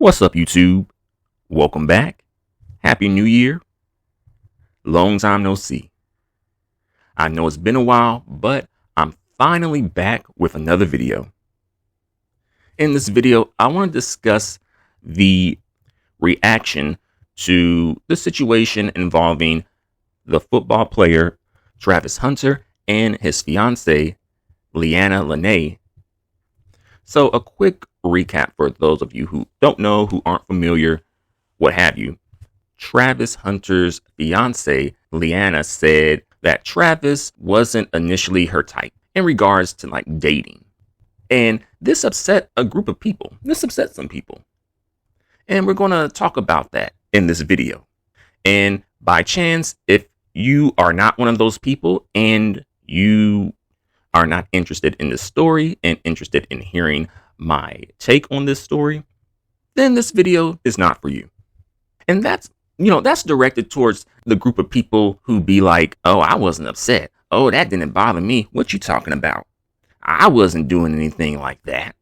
What's up, YouTube? Welcome back. Happy New Year. Long time no see. I know it's been a while, but I'm finally back with another video. In this video, I want to discuss the reaction to the situation involving the football player Travis Hunter and his fiancee, Leanna. So a quick recap for those of you who don't know, who aren't familiar, what have you. Travis Hunter's fiance, Leanna, said that Travis wasn't initially her type in regards to like dating. And this upset a group of people. This upset some people. And we're going to talk about that in this video. And by chance, if you are not one of those people and you are not interested in this story and interested in hearing my take on this story, then this video is not for you. And that's directed towards the group of people who be like, oh, I wasn't upset. Oh, that didn't bother me. What you talking about? I wasn't doing anything like that.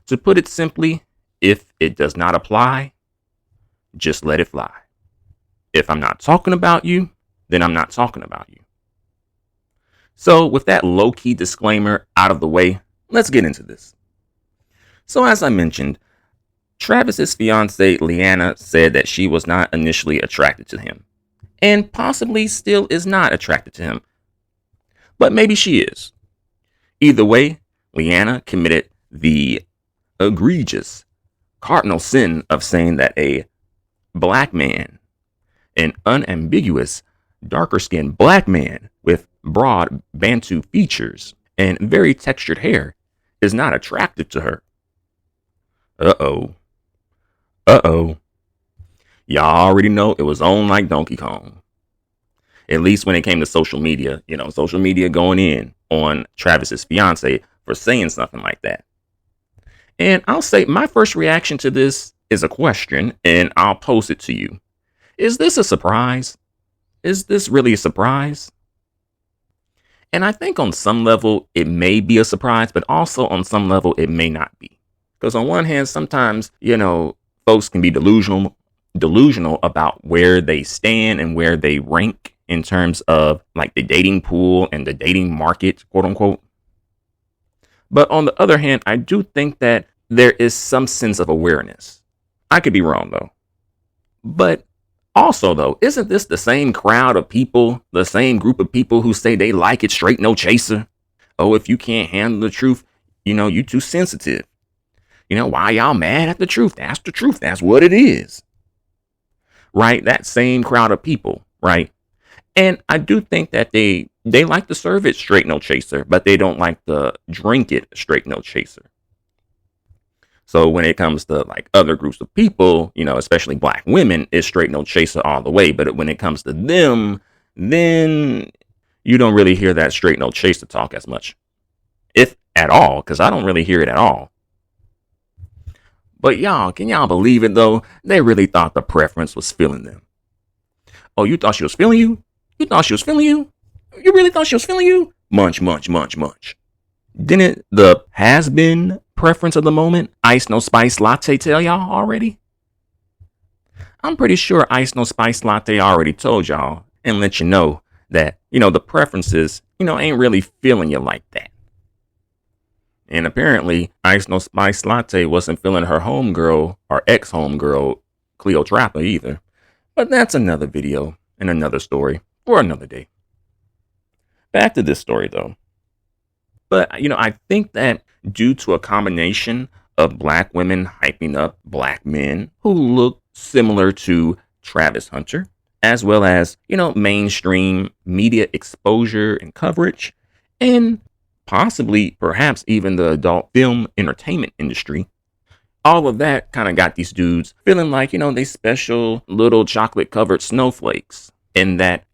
To put it simply, if it does not apply, just let it fly. If I'm not talking about you, then I'm not talking about you. So with that low-key disclaimer out of the way, let's get into this. So as I mentioned, Travis's fiancée, Leanna, said that she was not initially attracted to him and possibly still is not attracted to him. But maybe she is. Either way, Leanna committed the egregious cardinal sin of saying that a black man, an unambiguous, darker-skinned black man with broad Bantu features and very textured hair is not attractive to her. Uh-oh. Y'all already know it was on like Donkey Kong. At least when it came to social media, social media going in on Travis's fiance for saying something like that. And I'll say my first reaction to this is a question, and I'll pose it to you. Is this a surprise? Is this really a surprise? And I think on some level it may be a surprise, but also on some level it may not be. Because on one hand, sometimes, folks can be delusional about where they stand and where they rank in terms of like the dating pool and the dating market, quote unquote. But on the other hand, I do think that there is some sense of awareness. I could be wrong though. But also, though, isn't this the same crowd of people, the same group of people who say they like it straight, no chaser? Oh, if you can't handle the truth, you too sensitive. Why y'all mad at the truth? That's the truth. That's what it is. Right? That same crowd of people, right? And I do think that they like to serve it straight, no chaser, but they don't like to drink it straight, no chaser. So when it comes to like other groups of people, especially black women, it's straight no chaser all the way. But when it comes to them, then you don't really hear that straight no chaser talk as much, if at all, because I don't really hear it at all. But can y'all believe it though? They really thought the preference was feeling them. Oh, you thought she was feeling you? You thought she was feeling you? You really thought she was feeling you? Munch, munch, munch, munch. Didn't the has-been preference of the moment, Ice No Spice Latte, tell y'all already? I'm pretty sure Ice No Spice Latte already told y'all and let you know that, the preferences, ain't really feeling you like that. And apparently, Ice No Spice Latte wasn't feeling her homegirl or ex-homegirl, Cleotrapa, either. But that's another video and another story for another day. Back to this story, though. But, I think that due to a combination of black women hyping up black men who look similar to Travis Hunter, as well as, mainstream media exposure and coverage, and possibly perhaps even the adult film entertainment industry, all of that kind of got these dudes feeling like, they special little chocolate covered snowflakes, and that,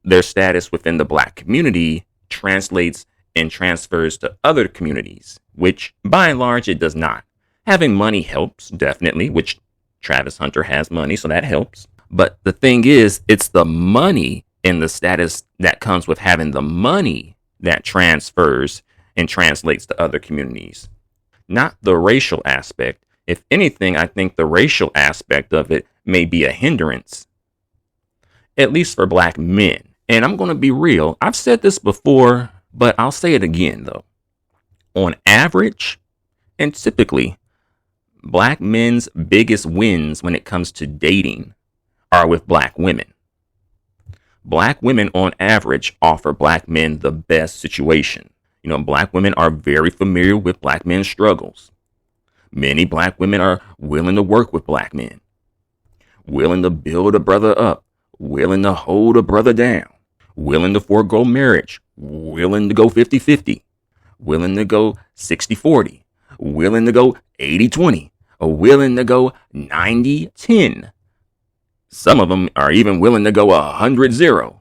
their status within the black community translates and transfers to other communities, which by and large it does not. Having money helps, definitely, which Travis Hunter has money, so that helps. But the thing is, it's the money and the status that comes with having the money that transfers and translates to other communities, not the racial aspect If anything, I think the racial aspect of it may be a hindrance, at least for black men. And I'm going to be real. I've said this before, but I'll say it again though. On average, and typically, black men's biggest wins when it comes to dating are with black women. Black women on average offer black men the best situation. Black women are very familiar with black men's struggles. Many black women are willing to work with black men, willing to build a brother up, willing to hold a brother down, willing to forego marriage, willing to go 50-50, willing to go 60-40, willing to go 80-20, or willing to go 90-10. Some of them are even willing to go 100-0.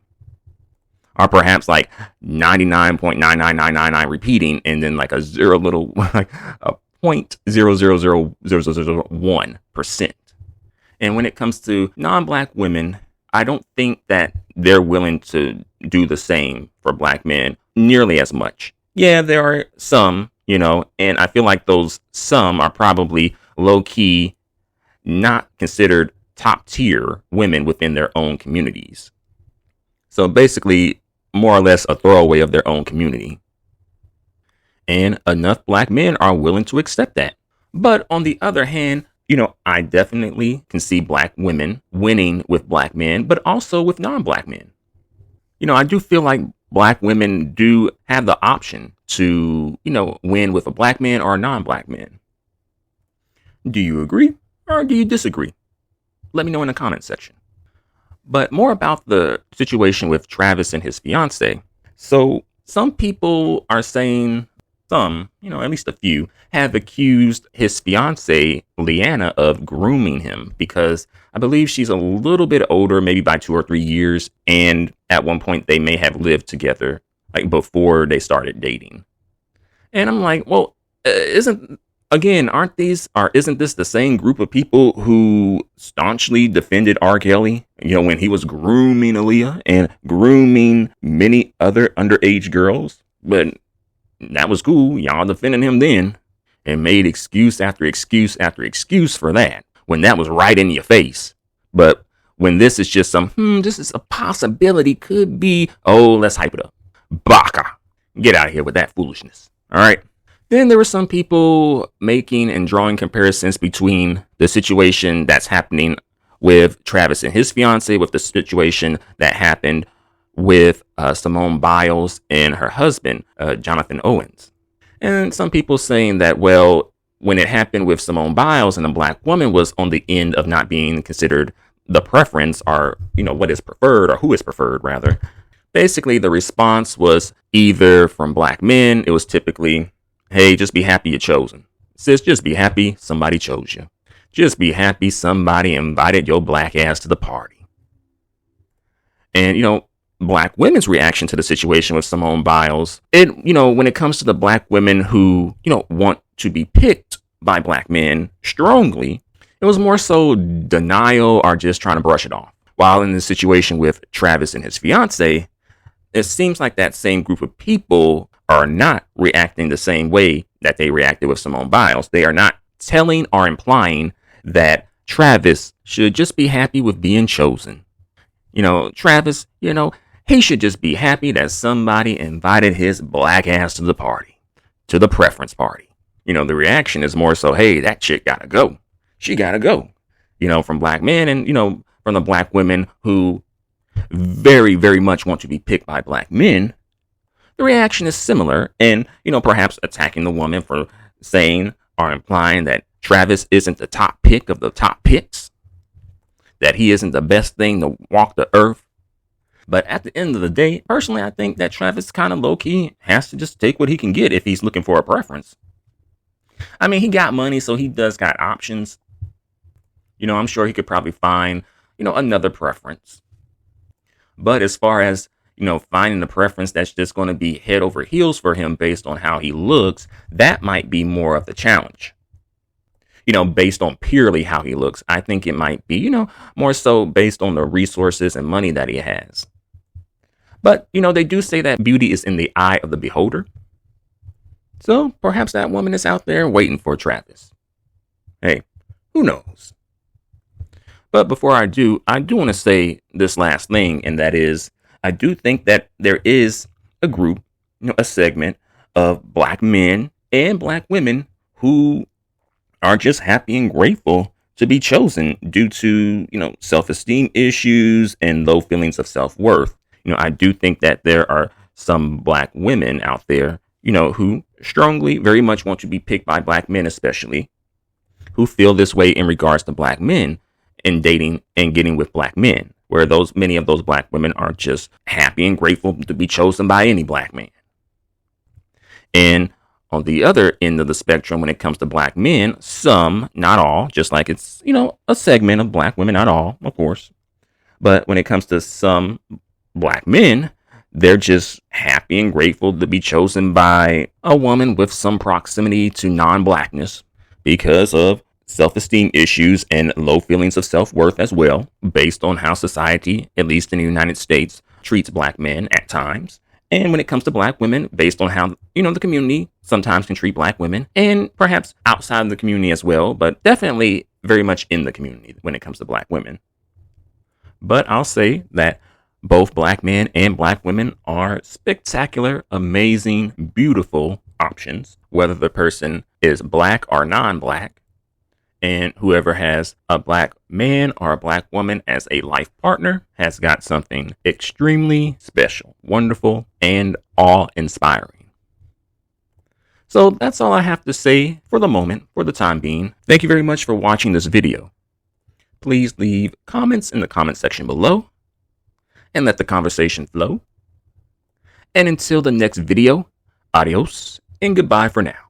Or perhaps like 99.99999 repeating and then like a zero little, like a 0.0000001%. And when it comes to non-black women, I don't think that they're willing to do the same for black men nearly as much. Yeah, there are some, and I feel like those some are probably low-key not considered top tier women within their own communities. So basically, more or less a throwaway of their own community. And enough black men are willing to accept that. But on the other hand, I definitely can see black women winning with black men, but also with non-black men. I do feel like black women do have the option to, win with a black man or a non-black man. Do you agree or do you disagree? Let me know in the comment section. But more about the situation with Travis and his fiance. So some people are saying, at least a few, have accused his fiance, Leanna, of grooming him because I believe she's a little bit older, maybe by 2 or 3 years. And at one point they may have lived together, like before they started dating. And I'm like, well, isn't this the same group of people who staunchly defended R. Kelly, when he was grooming Aaliyah and grooming many other underage girls? But that was cool. Y'all defending him then and made excuse after excuse after excuse for that when that was right in your face. But when this is just this is a possibility, could be, let's hype it up. Baka. Get out of here with that foolishness. All right. Then there were some people making and drawing comparisons between the situation that's happening with Travis and his fiance with the situation that happened with Simone Biles and her husband, Jonathan Owens. And some people saying that, well, when it happened with Simone Biles and a black woman was on the end of not being considered the preference or, what is preferred or who is preferred rather. Basically, the response was either from black men. It was typically, hey, just be happy you're chosen. Sis, just be happy somebody chose you. Just be happy somebody invited your black ass to the party. And, black women's reaction to the situation with Simone Biles, when it comes to the black women who, want to be picked by black men strongly, it was more so denial or just trying to brush it off. While in the situation with Travis and his fiance, it seems like that same group of people are not reacting the same way that they reacted with Simone Biles. They are not telling or implying that Travis should just be happy with being chosen. Travis, he should just be happy that somebody invited his black ass to the party, to the preference party. The reaction is more so, hey, that chick gotta go. She gotta go. From black men and, from the black women who very, very much want to be picked by black men. The reaction is similar and, perhaps attacking the woman for saying or implying that Travis isn't the top pick of the top picks, that he isn't the best thing to walk the earth. But at the end of the day, personally, I think that Travis kind of low-key has to just take what he can get if he's looking for a preference. I mean, he got money, so he does got options. I'm sure he could probably find, another preference. But as far as, finding a preference that's just going to be head over heels for him based on how he looks, that might be more of the challenge. Based on purely how he looks. I think it might be, more so based on the resources and money that he has. But, they do say that beauty is in the eye of the beholder. So perhaps that woman is out there waiting for Travis. Hey, who knows? But before I do want to say this last thing, and that is, I do think that there is a group, a segment of black men and black women who are just happy and grateful to be chosen due to, self-esteem issues and low feelings of self-worth. I do think that there are some black women out there, who strongly very much want to be picked by black men, especially who feel this way in regards to black men and dating and getting with black men, where many of those black women are just happy and grateful to be chosen by any black man. And on the other end of the spectrum, when it comes to black men, some, not all, just like it's, a segment of black women, not all, of course. But when it comes to some black men, they're just happy and grateful to be chosen by a woman with some proximity to non-blackness because of self-esteem issues and low feelings of self-worth as well, based on how society, at least in the United States, treats black men at times. And when it comes to black women, based on how, the community sometimes can treat black women, and perhaps outside of the community as well, but definitely very much in the community when it comes to black women. But I'll say that both black men and black women are spectacular, amazing, beautiful options, whether the person is black or non-black. And whoever has a black man or a black woman as a life partner has got something extremely special, wonderful, and awe-inspiring. So that's all I have to say for the moment, for the time being. Thank you very much for watching this video. Please leave comments in the comment section below and let the conversation flow. And until the next video, adios and goodbye for now.